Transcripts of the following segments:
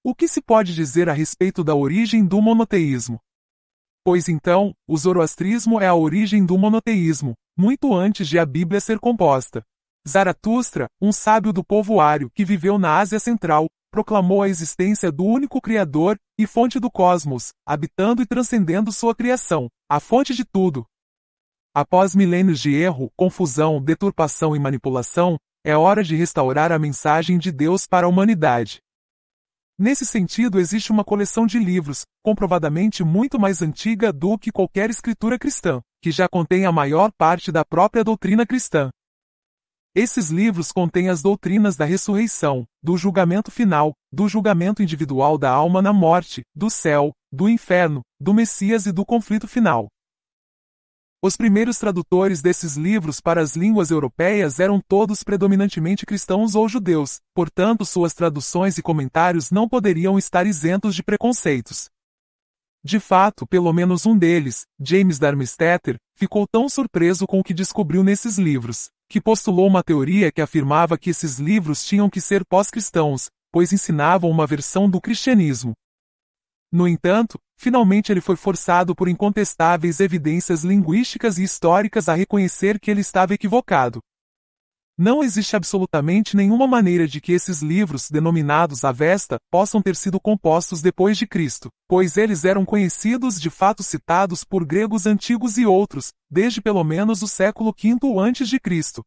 O que se pode dizer a respeito da origem do monoteísmo? Pois então, o zoroastrismo é a origem do monoteísmo, muito antes de a Bíblia ser composta. Zaratustra, um sábio do povo ário que viveu na Ásia Central, proclamou a existência do único Criador e fonte do cosmos, habitando e transcendendo sua criação, a fonte de tudo. Após milênios de erro, confusão, deturpação e manipulação, é hora de restaurar a mensagem de Deus para a humanidade. Nesse sentido, existe uma coleção de livros, comprovadamente muito mais antiga do que qualquer escritura cristã, que já contém a maior parte da própria doutrina cristã. Esses livros contêm as doutrinas da ressurreição, do julgamento final, do julgamento individual da alma na morte, do céu, do inferno, do Messias e do conflito final. Os primeiros tradutores desses livros para as línguas europeias eram todos predominantemente cristãos ou judeus, portanto suas traduções e comentários não poderiam estar isentos de preconceitos. De fato, pelo menos um deles, James Darmstädter, ficou tão surpreso com o que descobriu nesses livros, que postulou uma teoria que afirmava que esses livros tinham que ser pós-cristãos, pois ensinavam uma versão do cristianismo. No entanto, finalmente ele foi forçado por incontestáveis evidências linguísticas e históricas a reconhecer que ele estava equivocado. Não existe absolutamente nenhuma maneira de que esses livros, denominados Avesta, possam ter sido compostos depois de Cristo, pois eles eram conhecidos de fato citados por gregos antigos e outros, desde pelo menos o século V a.C.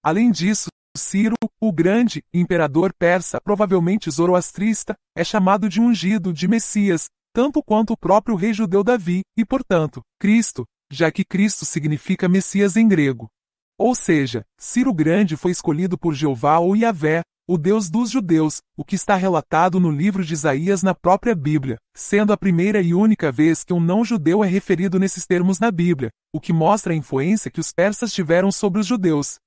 Além disso, Ciro, o Grande, imperador persa, provavelmente zoroastrista, é chamado de ungido de Messias, tanto quanto o próprio rei judeu Davi, e portanto, Cristo, já que Cristo significa Messias em grego. Ou seja, Ciro Grande foi escolhido por Jeová ou Yahvé, o Deus dos judeus, o que está relatado no livro de Isaías na própria Bíblia, sendo a primeira e única vez que um não-judeu é referido nesses termos na Bíblia, o que mostra a influência que os persas tiveram sobre os judeus.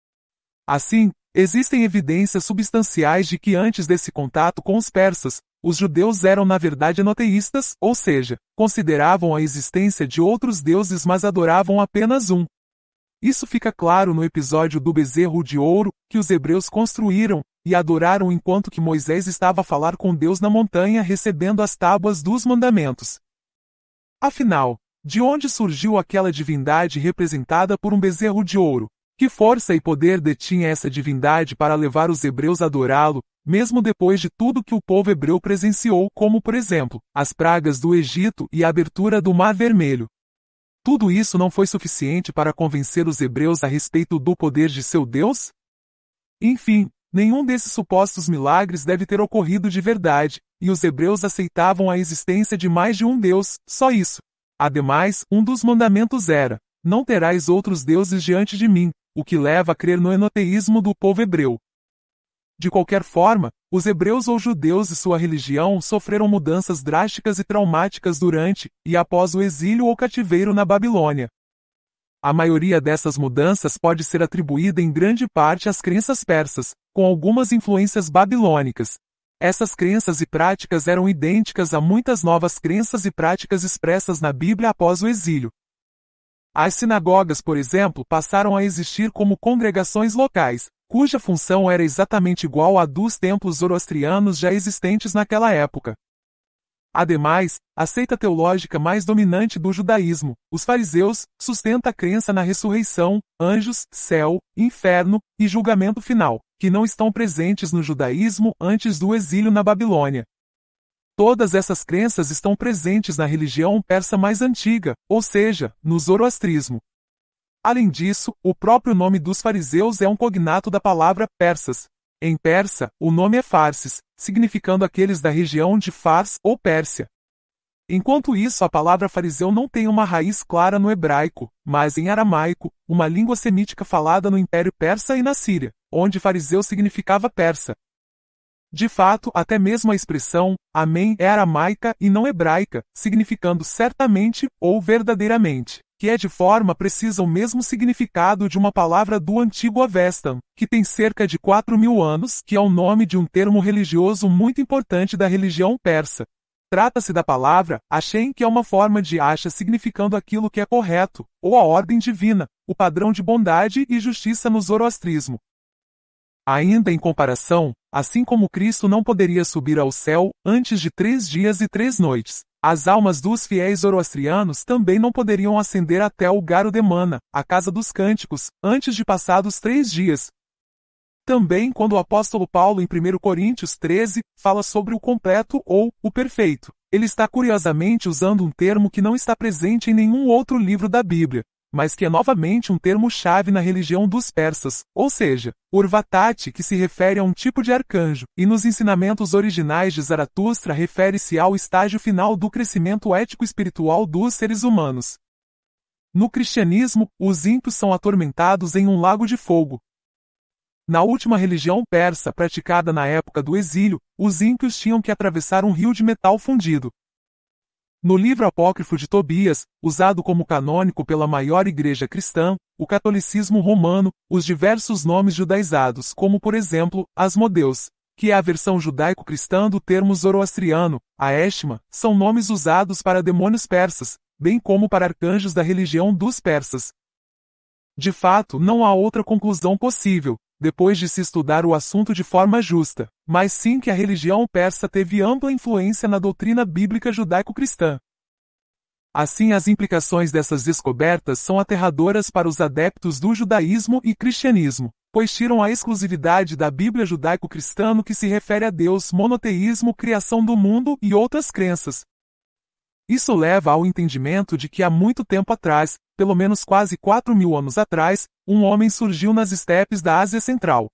Assim, existem evidências substanciais de que antes desse contato com os persas, os judeus eram na verdade enoteístas, ou seja, consideravam a existência de outros deuses mas adoravam apenas um. Isso fica claro no episódio do bezerro de ouro, que os hebreus construíram e adoraram enquanto que Moisés estava a falar com Deus na montanha recebendo as tábuas dos mandamentos. Afinal, de onde surgiu aquela divindade representada por um bezerro de ouro? Que força e poder detinha essa divindade para levar os hebreus a adorá-lo, mesmo depois de tudo que o povo hebreu presenciou, como por exemplo, as pragas do Egito e a abertura do Mar Vermelho? Tudo isso não foi suficiente para convencer os hebreus a respeito do poder de seu Deus? Enfim, nenhum desses supostos milagres deve ter ocorrido de verdade, e os hebreus aceitavam a existência de mais de um Deus, só isso. Ademais, um dos mandamentos era: não terás outros deuses diante de mim, o que leva a crer no enoteísmo do povo hebreu. De qualquer forma, os hebreus ou judeus e sua religião sofreram mudanças drásticas e traumáticas durante e após o exílio ou cativeiro na Babilônia. A maioria dessas mudanças pode ser atribuída em grande parte às crenças persas, com algumas influências babilônicas. Essas crenças e práticas eram idênticas a muitas novas crenças e práticas expressas na Bíblia após o exílio. As sinagogas, por exemplo, passaram a existir como congregações locais, cuja função era exatamente igual à dos templos zoroastrianos já existentes naquela época. Ademais, a seita teológica mais dominante do judaísmo, os fariseus, sustenta a crença na ressurreição, anjos, céu, inferno e julgamento final, que não estão presentes no judaísmo antes do exílio na Babilônia. Todas essas crenças estão presentes na religião persa mais antiga, ou seja, no zoroastrismo. Além disso, o próprio nome dos fariseus é um cognato da palavra persas. Em persa, o nome é Farsis, significando aqueles da região de Fars ou Pérsia. Enquanto isso, a palavra fariseu não tem uma raiz clara no hebraico, mas em aramaico, uma língua semítica falada no Império Persa e na Síria, onde fariseu significava persa. De fato, até mesmo a expressão amém é aramaica e não hebraica, significando certamente ou verdadeiramente, que é de forma precisa o mesmo significado de uma palavra do antigo Avestan, que tem cerca de 4.000 anos, que é o nome de um termo religioso muito importante da religião persa. Trata-se da palavra Hashem, que é uma forma de Asha significando aquilo que é correto, ou a ordem divina, o padrão de bondade e justiça no zoroastrismo. Ainda em comparação, Assim como Cristo não poderia subir ao céu antes de 3 dias e 3 noites, as almas dos fiéis zoroastrianos também não poderiam ascender até o Garodemana, a casa dos cânticos, antes de passados 3 dias. Também quando o apóstolo Paulo em 1 Coríntios 13, fala sobre o completo ou o perfeito, ele está curiosamente usando um termo que não está presente em nenhum outro livro da Bíblia, mas que é novamente um termo-chave na religião dos persas, ou seja, Urvatati, que se refere a um tipo de arcanjo, e nos ensinamentos originais de Zaratustra refere-se ao estágio final do crescimento ético-espiritual dos seres humanos. No cristianismo, os ímpios são atormentados em um lago de fogo. Na última religião persa praticada na época do exílio, os ímpios tinham que atravessar um rio de metal fundido. No livro apócrifo de Tobias, usado como canônico pela maior igreja cristã, o catolicismo romano, os diversos nomes judaizados, como por exemplo, Asmodeus, que é a versão judaico-cristã do termo zoroastriano, a Eshma, são nomes usados para demônios persas, bem como para arcanjos da religião dos persas. De fato, não há outra conclusão possível, depois de se estudar o assunto de forma justa, mas sim que a religião persa teve ampla influência na doutrina bíblica judaico-cristã. Assim, as implicações dessas descobertas são aterradoras para os adeptos do judaísmo e cristianismo, pois tiram a exclusividade da Bíblia judaico-cristã no que se refere a Deus, monoteísmo, criação do mundo e outras crenças. Isso leva ao entendimento de que há muito tempo atrás, pelo menos quase 4.000 anos atrás, um homem surgiu nas estepes da Ásia Central.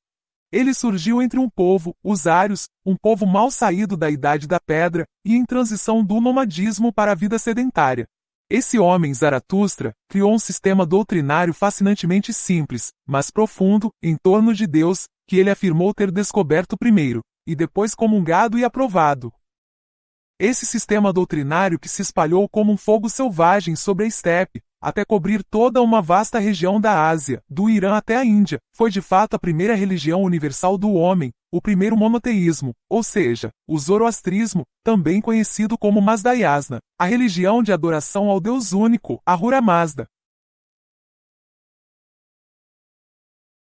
Ele surgiu entre um povo, os ários, um povo mal saído da Idade da Pedra, e em transição do nomadismo para a vida sedentária. Esse homem, Zaratustra, criou um sistema doutrinário fascinantemente simples, mas profundo, em torno de Deus, que ele afirmou ter descoberto primeiro, e depois comungado e aprovado. Esse sistema doutrinário que se espalhou como um fogo selvagem sobre a estepe, até cobrir toda uma vasta região da Ásia, do Irã até a Índia, foi de fato a primeira religião universal do homem, o primeiro monoteísmo, ou seja, o zoroastrismo, também conhecido como Mazdayasna, a religião de adoração ao Deus único, Ahura Mazda.